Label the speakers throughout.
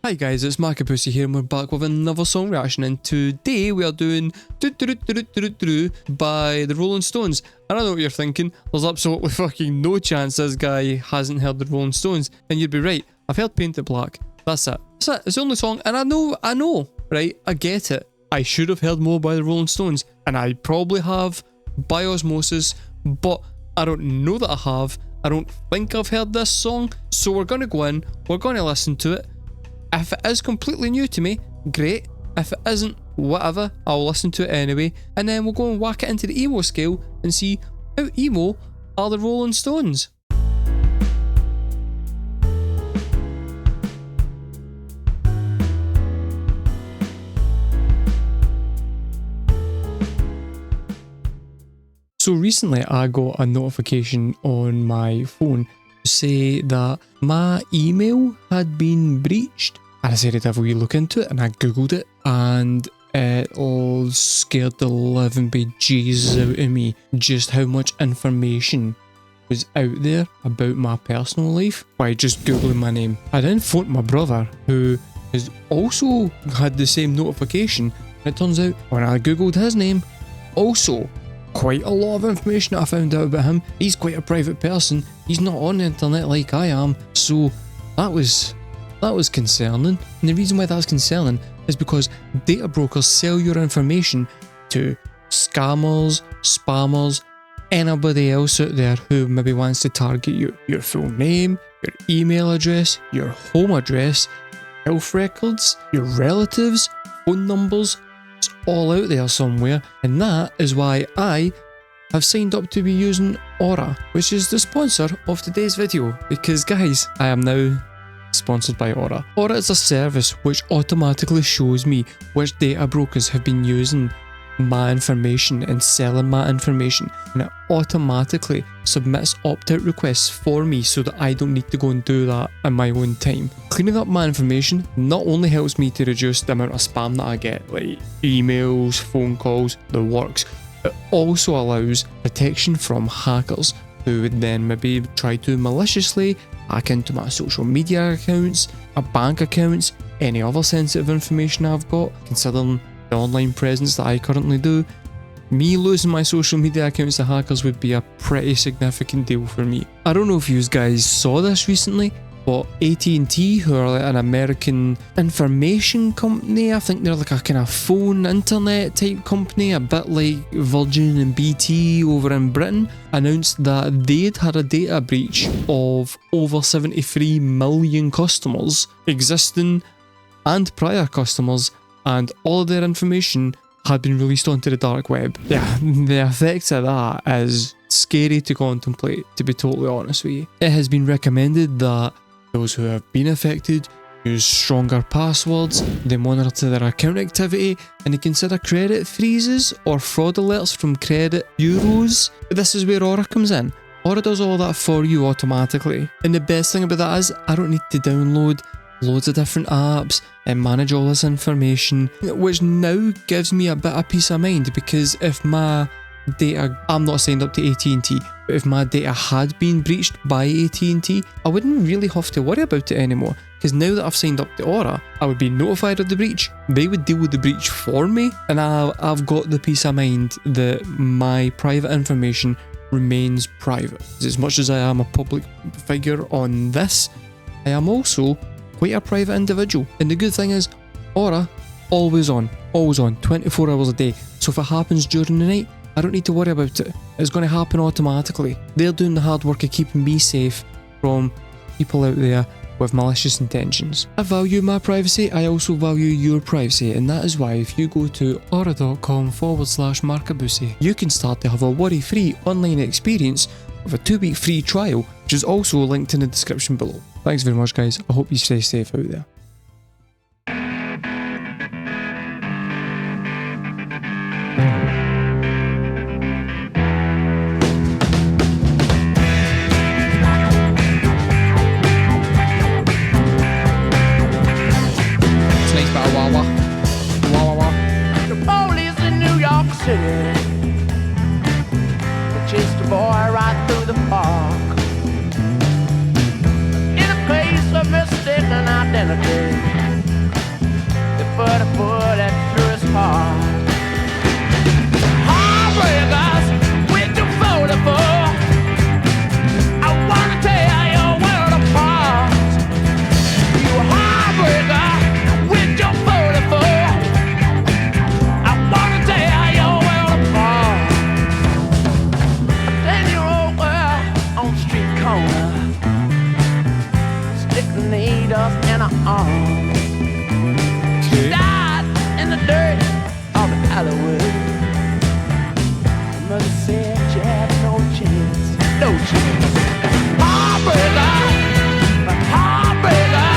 Speaker 1: Hi guys, it's markabusi here and we're back with another song reaction, and today we are doing Do Do Do Do Do Do by the Rolling Stones. And I know what you're thinking, there's absolutely fucking no chance this guy hasn't heard the Rolling Stones, and you'd be right. I've heard Paint It Black. That's it. That's it. It's the only song, and I know, right? I get it. I should have heard more by the Rolling Stones, and I probably have by osmosis, but I don't know that I have. I don't think I've heard this song, so we're going to go in, we're going to listen to it. If it is completely new to me, great. If it isn't, whatever, I'll listen to it anyway, and then we'll go and whack it into the emo scale and see how emo are the Rolling Stones. So recently I got a notification on my phone to say that my email had been breached. And I said I'd have a wee look into it, and I googled it, and it all scared the living bejesus out of me just how much information was out there about my personal life by just googling my name. I then phoned my brother, who has also had the same notification, and it turns out when I googled his name, also quite a lot of information I found out about him. He's quite a private person, he's not on the internet like I am, so that was concerning. And the reason why that's concerning is because data brokers sell your information to scammers, spammers, anybody else out there who maybe wants to target you. Your full name, your email address, your home address, health records, your relatives, phone numbers. It's all out there somewhere, and that is why I have signed up to be using Aura, which is the sponsor of today's video, because guys, I am now sponsored by Aura. Aura is a service which automatically shows me which data brokers have been using my information and selling my information, and it automatically submits opt-out requests for me so that I don't need to go and do that in my own time. Cleaning up my information not only helps me to reduce the amount of spam that I get, like emails, phone calls, the works, it also allows protection from hackers who would then maybe try to maliciously hack into my social media accounts, my bank accounts, any other sensitive information I've got. Considering the online presence that I currently do, me losing my social media accounts to hackers would be a pretty significant deal for me. I don't know if you guys saw this recently, but AT&T, who are like an American information company, I think they're like a kind of phone internet type company, a bit like Virgin and BT over in Britain, announced that they'd had a data breach of over 73 million customers, existing and prior customers, and all of their information had been released onto the dark web. Yeah, the effects of that is scary to contemplate, to be totally honest with you. It has been recommended that those who have been affected use stronger passwords, they monitor their account activity, and they consider credit freezes or fraud alerts from credit bureaus. This is where Aura comes in. Aura does all that for you automatically. And the best thing about that is I don't need to download loads of different apps and manage all this information, which now gives me a bit of peace of mind, because if my data, I'm not signed up to AT&T, but if my data had been breached by AT&T, I wouldn't really have to worry about it anymore, because now that I've signed up to Aura, I would be notified of the breach, they would deal with the breach for me, and I've got the peace of mind that my private information remains private. As much as I am a public figure on this, I am also quite a private individual, and the good thing is Aura always on 24 hours a day, so if it happens during the night, I don't need to worry about it. It's going to happen automatically. They're doing the hard work of keeping me safe from people out there with malicious intentions. I value my privacy, I also value your privacy, and that is why if you go to aura.com/markabusi, you can start to have a worry-free online experience with a 2-week free trial, which is also linked in the description below. Thanks very much guys, I hope you stay safe out there.
Speaker 2: The police in New York City, they chased a boy right through the park. In a case of mistaken identity, arms.
Speaker 1: Okay.
Speaker 2: Died in the dirt of Hollywood. Mother said you had no chance, no chance. Heartbreaker, heartbreaker.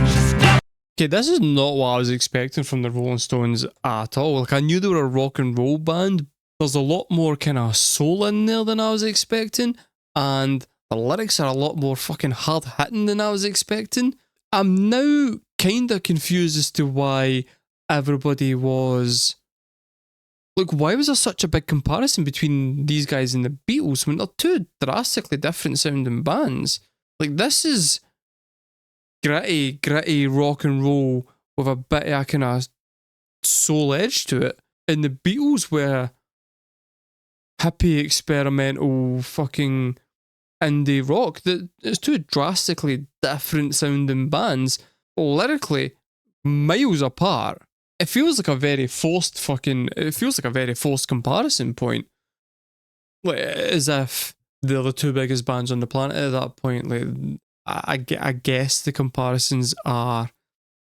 Speaker 2: She stepped.
Speaker 1: Okay, this is not what I was expecting from the Rolling Stones at all. Like, I knew they were a rock and roll band. There's a lot more kind of soul in there than I was expecting, and the lyrics are a lot more fucking hard hitting than I was expecting. I'm now kind of confused as to why everybody was. Like, why was there such a big comparison between these guys and the Beatles when they're two drastically different sounding bands? Like, this is gritty rock and roll with a bit of a kind of soul edge to it. And the Beatles were hippie, experimental, fucking indie rock. It's two drastically different sounding bands, lyrically miles apart. It feels like a very forced comparison point. Like, as if they're the two biggest bands on the planet at that point. Like, I guess the comparisons are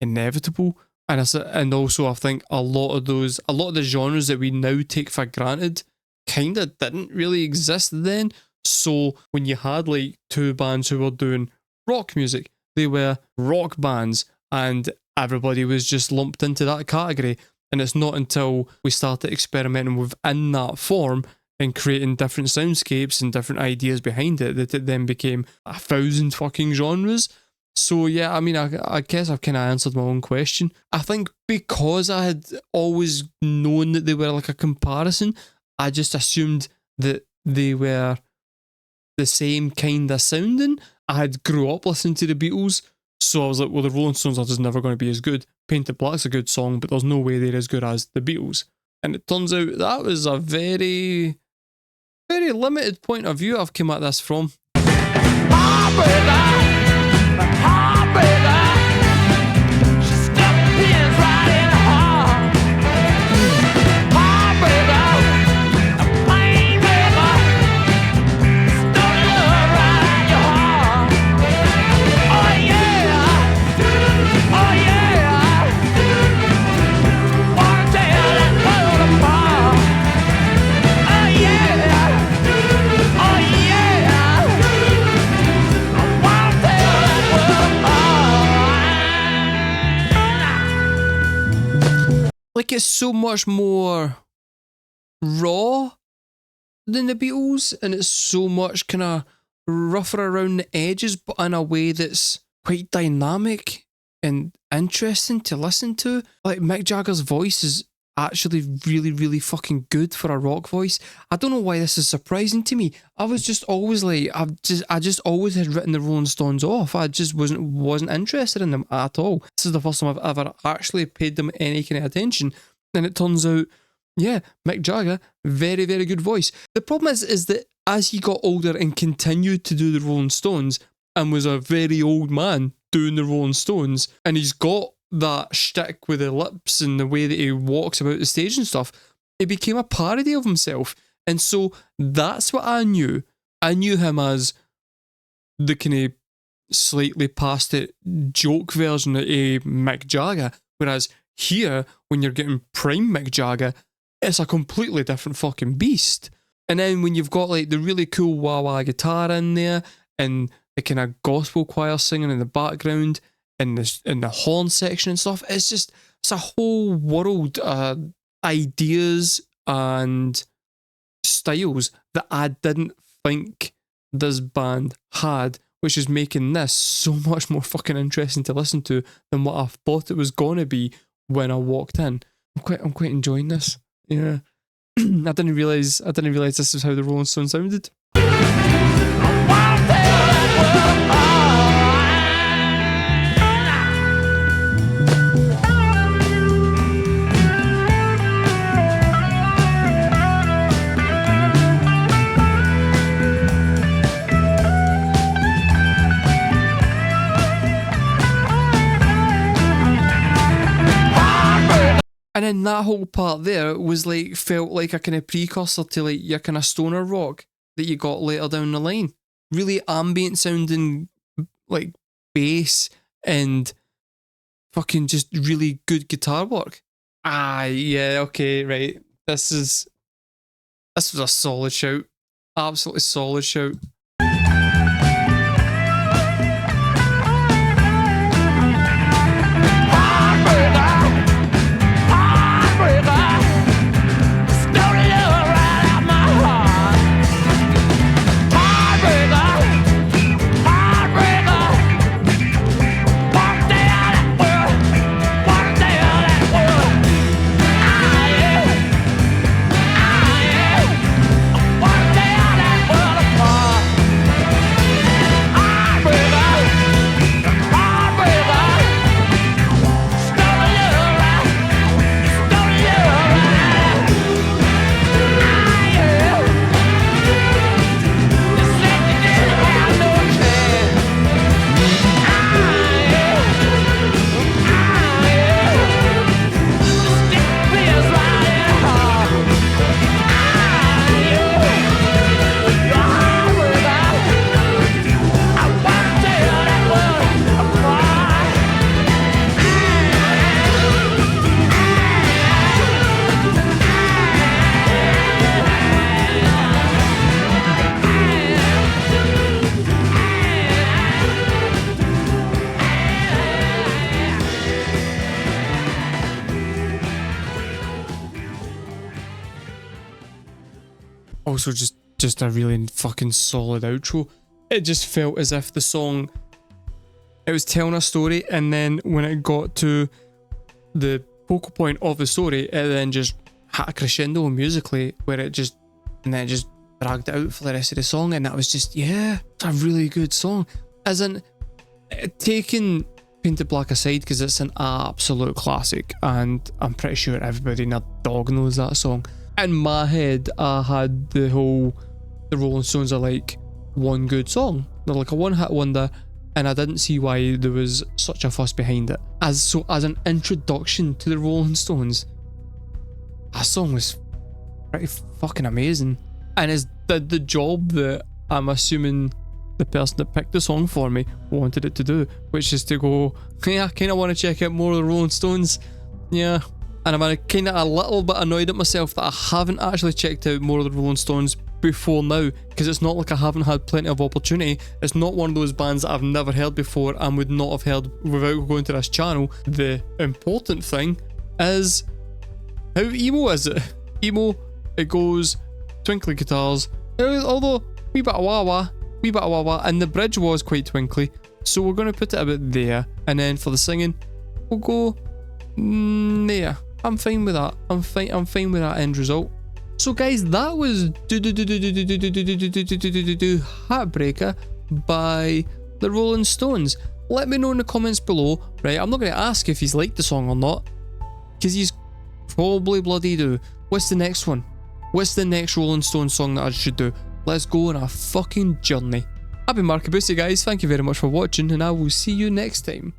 Speaker 1: inevitable. And also I think a lot of the genres that we now take for granted kind of didn't really exist then. So when you had like two bands who were doing rock music, they were rock bands, and everybody was just lumped into that category. And it's not until we started experimenting within that form and creating different soundscapes and different ideas behind it that it then became 1,000 fucking genres. So yeah, I mean, I guess I've kind of answered my own question. I think because I had always known that they were like a comparison, I just assumed that they were the same kind of sounding. I had grew up listening to the Beatles, so I was like, well, the Rolling Stones are just never going to be as good. Painted Black's a good song, but there's no way they're as good as the Beatles. And it turns out that was a very, very limited point of view I've come at this from.
Speaker 2: Heartbreaker, heartbreaker. She stepped pins right in her heart. Heartbreaker, a plain breaker. Stole love right out your heart. Oh yeah, oh yeah. Wanna tear that world apart. Oh yeah, oh yeah.
Speaker 1: Like, it's so much more raw than the Beatles, and it's so much kind of rougher around the edges, but in a way that's quite dynamic and interesting to listen to. Like, Mick Jagger's voice is actually really, really fucking good for a rock voice. I don't know why this is surprising to me. I was just always like, I just always had written the Rolling Stones off. I just wasn't interested in them at all. This is the first time I've ever actually paid them any kind of attention. And it turns out, yeah, Mick Jagger, very, very good voice. The problem is that as he got older and continued to do the Rolling Stones and was a very old man doing the Rolling Stones, and he's got that shtick with the lips and the way that he walks about the stage and stuff, it became a parody of himself. And so that's what I knew. I knew him as the kind of slightly past it joke version of Mick Jagger, whereas here, when you're getting prime Mick Jagger, it's a completely different fucking beast. And then when you've got like the really cool wah-wah guitar in there and the kind of gospel choir singing in the background, in the horn section and stuff, it's a whole world of ideas and styles that I didn't think this band had, which is making this so much more fucking interesting to listen to than what I thought it was gonna be when I walked in. I'm quite enjoying this. Yeah. I didn't realise this is how the Rolling Stones sounded. And then that whole part there was like, felt like a kind of precursor to like your kind of stoner rock that you got later down the line. Really ambient sounding, like bass and fucking just really good guitar work. Yeah, okay, right. This was a solid shout. Absolutely solid shout. Also, just a really fucking solid outro. It just felt as if the song, it was telling a story, and then when it got to the focal point of the story, it then just had a crescendo musically, where it just, and then it just dragged it out for the rest of the song, and that was just, yeah, it's a really good song. As in, taking Painted Black aside, because it's an absolute classic, and I'm pretty sure everybody in a dog knows that song. In my head, I had the Rolling Stones are like one good song. They're like a one-hit wonder, and I didn't see why there was such a fuss behind it. As an introduction to the Rolling Stones, that song was pretty fucking amazing, and it did the job that I'm assuming the person that picked the song for me wanted it to do, which is to go, yeah, I kind of want to check out more of the Rolling Stones. Yeah. And I'm kind of a little bit annoyed at myself that I haven't actually checked out more of the Rolling Stones before now, because it's not like I haven't had plenty of opportunity. It's not one of those bands that I've never heard before and would not have heard without going to this channel. The important thing is, how emo is it? Emo, it goes twinkly guitars, although wee bit of wah-wah, and the bridge was quite twinkly, so we're going to put it about there, and then for the singing, we'll go there. I'm fine with that. I'm fine with that end result. So guys, that was Heartbreaker by the Rolling Stones. Let me know in the comments below, right? I'm not going to ask if he's liked the song or not, because he's probably bloody do. What's the next one? What's the next Rolling Stones song that I should do? Let's go on a fucking journey. I've been markabusi, guys. Thank you very much for watching, and I will see you next time.